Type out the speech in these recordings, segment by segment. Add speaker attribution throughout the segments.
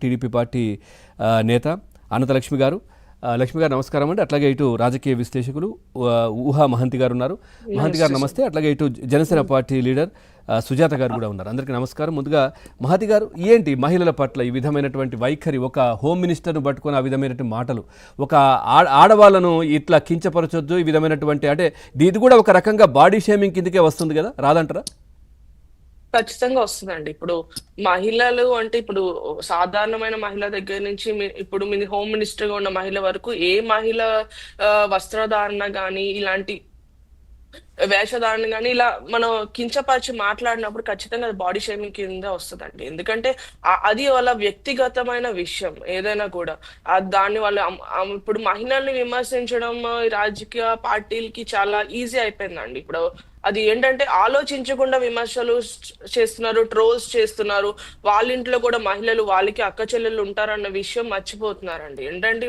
Speaker 1: TDP party నేత అనంత లక్ష్మి గారు. లక్ష్మి గారు నమస్కారం అండి. అట్లాగే ఇటు రాజకీయ విశ్లేషకులు ఊహా మహంతి గారు ఉన్నారు. మహంతి గారు నమస్తే. అట్లాగే ఇటు జనసేన పార్టీ లీడర్ సుజాత గారు కూడా ఉన్నారు. అందరికీ నమస్కారం. ముందుగా మహంతి గారు, ఏంటి మహిళల పట్ల ఈ విధమైనటువంటి వైఖరి, ఒక హోమ్ మినిస్టర్ను పట్టుకొని ఆ విధమైనటువంటి మాటలు, ఒక ఆడవాళ్ళను ఇట్లా కించపరచొద్దు, ఈ విధమైనటువంటి అంటే ఇది కూడా ఒక రకంగా బాడీ షేమింగ్ కిందకే వస్తుంది కదా, రాదంటారా?
Speaker 2: ఖచ్చితంగా వస్తుందండి. ఇప్పుడు మహిళలు అంటే ఇప్పుడు సాధారణమైన మహిళ దగ్గర నుంచి ఇప్పుడు మీ హోమ్ మినిస్టర్ గా ఉన్న మహిళ వరకు ఏ మహిళ వస్త్రధారణ గాని ఇలాంటి వేషధారణ కానీ ఇలా మనం కించపరిచి మాట్లాడినప్పుడు ఖచ్చితంగా అది బాడీ షేమింగ్ కింద వస్తుందండి. ఎందుకంటే అది వాళ్ళ వ్యక్తిగతమైన విషయం ఏదైనా కూడా. దాన్ని వాళ్ళు ఇప్పుడు మహిళల్ని విమర్శించడం రాజకీయ పార్టీలకి చాలా ఈజీ అయిపోయిందండి. ఇప్పుడు అది ఏంటంటే ఆలోచించకుండా విమర్శలు చేస్తున్నారు, ట్రోల్స్ చేస్తున్నారు. వాళ్ళ ఇంట్లో కూడా మహిళలు వాళ్ళకి అక్క చెల్లెళ్ళు ఉంటారన్న విషయం మర్చిపోతున్నారండి. ఏంటంటే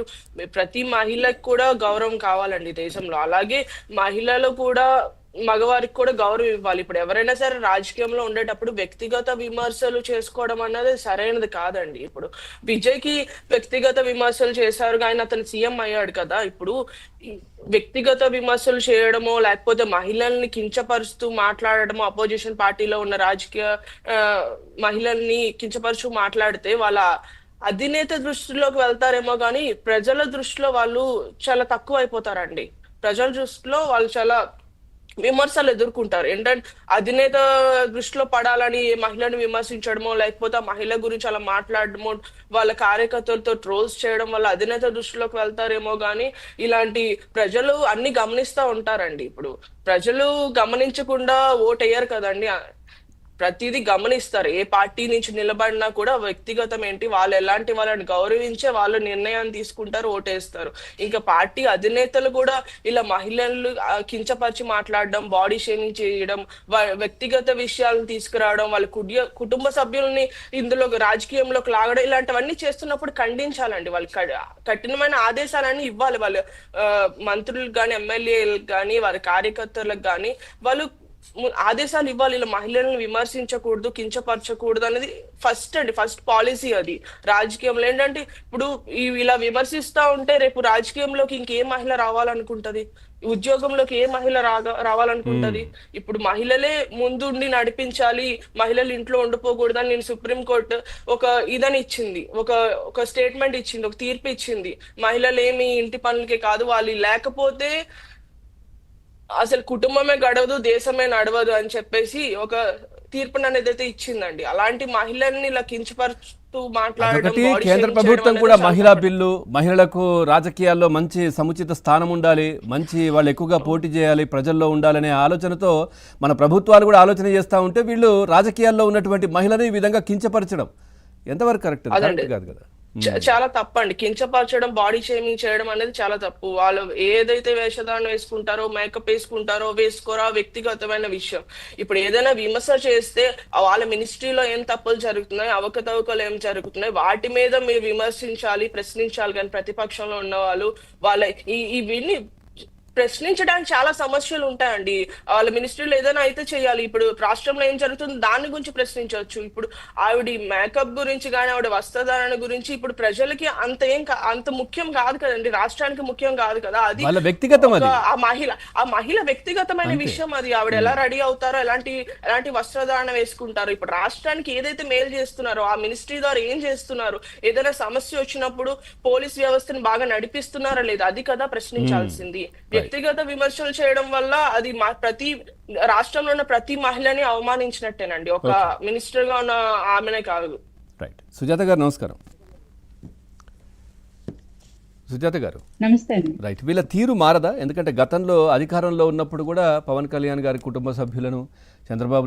Speaker 2: ప్రతి మహిళకు కూడా గౌరవం కావాలండి దేశంలో. అలాగే మహిళలు కూడా మగవారికి కూడా గౌరవం ఇవ్వాలి. ఇప్పుడు ఎవరైనా సరే రాజకీయంలో ఉండేటప్పుడు వ్యక్తిగత విమర్శలు చేసుకోవడం అన్నది సరైనది కాదండి. ఇప్పుడు విజయ్కి వ్యక్తిగత విమర్శలు చేశారు కానీ అతను సీఎం అయ్యాడు కదా. ఇప్పుడు వ్యక్తిగత విమర్శలు చేయడమో లేకపోతే మహిళల్ని కించపరుస్తూ మాట్లాడడమో, అపోజిషన్ పార్టీలో ఉన్న రాజకీయ మహిళల్ని కించపరుస్తూ మాట్లాడితే వాళ్ళ అధినేత దృష్టిలోకి వెళ్తారేమో కానీ ప్రజల దృష్టిలో వాళ్ళు చాలా తక్కువ అయిపోతారండి. ప్రజల దృష్టిలో వాళ్ళు చాలా విమర్శలు ఎదుర్కొంటారు. ఏంటంటే అధినేత దృష్టిలో పడాలని మహిళను విమర్శించడమో లేకపోతే ఆ మహిళ గురించి అలా మాట్లాడడమో, వాళ్ళ కార్యకర్తలతో ట్రోల్స్ చేయడం వల్ల అధినేత దృష్టిలోకి వెళ్తారేమో గానీ ఇలాంటి ప్రజలు అన్ని గమనిస్తూ ఉంటారండి. ఇప్పుడు ప్రజలు గమనించకుండా ఓటేయరు కదండి. ప్రతిదీ గమనిస్తారు. ఏ పార్టీ నుంచి నిలబడినా కూడా వ్యక్తిగతం ఏంటి, వాళ్ళు ఎలాంటి వాళ్ళని గౌరవించే వాళ్ళు నిర్ణయాన్ని తీసుకుంటారు, ఓటేస్తారు. ఇంకా పార్టీ అధినేతలు కూడా ఇలా మహిళలు కించపరిచి మాట్లాడడం, బాడీ షేమింగ్ చేయడం, వ్యక్తిగత విషయాలను తీసుకురావడం, వాళ్ళ కుటుంబ సభ్యుల్ని ఇందులో రాజకీయంలోకి లాగడం, ఇలాంటివన్నీ చేస్తున్నప్పుడు ఖండించాలండి. వాళ్ళు కఠినమైన ఆదేశాలన్నీ ఇవ్వాలి. వాళ్ళు మంత్రులకు కానీ ఎమ్మెల్యేలకు కానీ వారి కార్యకర్తలకు కానీ వాళ్ళు ఆదేశాలు ఇవ్వాలి. ఇలా మహిళలను విమర్శించకూడదు, కించపరచకూడదు అనేది ఫస్ట్ పాలసీ. అది రాజకీయంలో ఏంటంటే ఇప్పుడు ఇలా విమర్శిస్తా ఉంటే రేపు రాజకీయంలోకి ఇంకే మహిళ రావాలనుకుంటది, ఉద్యోగంలోకి ఏ మహిళ రావాలనుకుంటది? ఇప్పుడు మహిళలే ముందుండి నడిపించాలి, మహిళలు ఇంట్లో ఉండిపోకూడదని నేను సుప్రీంకోర్టు ఒక ఇదని ఇచ్చింది, ఒక స్టేట్మెంట్ ఇచ్చింది, ఒక తీర్పు ఇచ్చింది. మహిళలు ఏమి ఇంటి పనులకే కాదు, వాళ్ళు లేకపోతే అసలు కుటుంబమే గడవదు, దేశమే నడవదు అని చెప్పేసి ఒక తీర్పును అనేది అయితే ఇచ్చిందండి. అలాంటి మహిళల్ని ఇలా కించపరుస్తూ మాట్లాడడం,
Speaker 1: కేంద్ర ప్రభుత్వం కూడా మహిళా బిల్లు, మహిళలకు రాజకీయాల్లో మంచి సముచిత స్థానం ఉండాలి, మంచి వాళ్ళు ఎక్కువగా పోటీ చేయాలి, ప్రజల్లో ఉండాలనే ఆలోచనతో మన ప్రభుత్వాలు కూడా ఆలోచన చేస్తూ ఉంటే వీళ్ళు రాజకీయాల్లో ఉన్నటువంటి మహిళని ఈ విధంగా కించపరచడం ఎంతవరకు కరెక్ట్ కాదు కదా.
Speaker 2: చాలా తప్పండి. కించపరచడం, బాడీ షేమింగ్ చేయడం అనేది చాలా తప్పు. వాళ్ళు ఏదైతే వేషధారణ వేసుకుంటారో, మేకప్ వేసుకుంటారో వేసుకోరో వ్యక్తిగతమైన విషయం. ఇప్పుడు ఏదైనా విమర్శ చేస్తే వాళ్ళ మినిస్ట్రీలో ఏం తప్పులు జరుగుతున్నాయి, అవకతవకలు ఏం జరుగుతున్నాయి, వాటి మీద మీరు విమర్శించాలి, ప్రశ్నించాలి. కానీ ప్రతిపక్షంలో ఉన్న వాళ్ళు ఇవన్నీ ప్రశ్నించడానికి చాలా సమస్యలు ఉంటాయండి. వాళ్ళ మినిస్ట్రీలో ఏదైనా అయితే చేయాలి. ఇప్పుడు రాష్ట్రంలో ఏం జరుగుతుంది దాని గురించి ప్రశ్నించవచ్చు. ఇప్పుడు ఆవిడ మేకప్ గురించి కానీ ఆవిడ వస్త్రధారణ గురించి ఇప్పుడు ప్రజలకి అంత ముఖ్యం కాదు కదండి, రాష్ట్రానికి ముఖ్యం కాదు కదా. అది ఆ మహిళ వ్యక్తిగతమైన విషయం. అది ఆవిడ ఎలా రెడీ అవుతారో, ఎలాంటి వస్త్రధారణ వేసుకుంటారో, ఇప్పుడు రాష్ట్రానికి ఏదైతే మేలు చేస్తున్నారో ఆ మినిస్ట్రీ ద్వారా ఏం చేస్తున్నారు, ఏదైనా సమస్య వచ్చినప్పుడు పోలీస్ వ్యవస్థను బాగా నడిపిస్తున్నారా లేదా, అది కదా ప్రశ్నించాల్సింది. వ్యక్తిగత విమర్శలు చేయడం వల్ల అది ప్రతి రాష్ట్రంలో ఉన్న ప్రతి మహిళని అవమానించినట్టేనండి, ఒక మినిస్టర్ గా ఉన్న ఆమెనే కాదు.
Speaker 1: రైట్. సుజాత గారు నమస్కారం. సుజాత గారు
Speaker 3: నమస్తే.
Speaker 1: రైట్. వీళ్ళ తీరు మారదా? ఎందుకంటే గతంలో అధికారంలో ఉన్నప్పుడు కూడా పవన్ కళ్యాణ్ గారి కుటుంబ సభ్యులను, చంద్రబాబు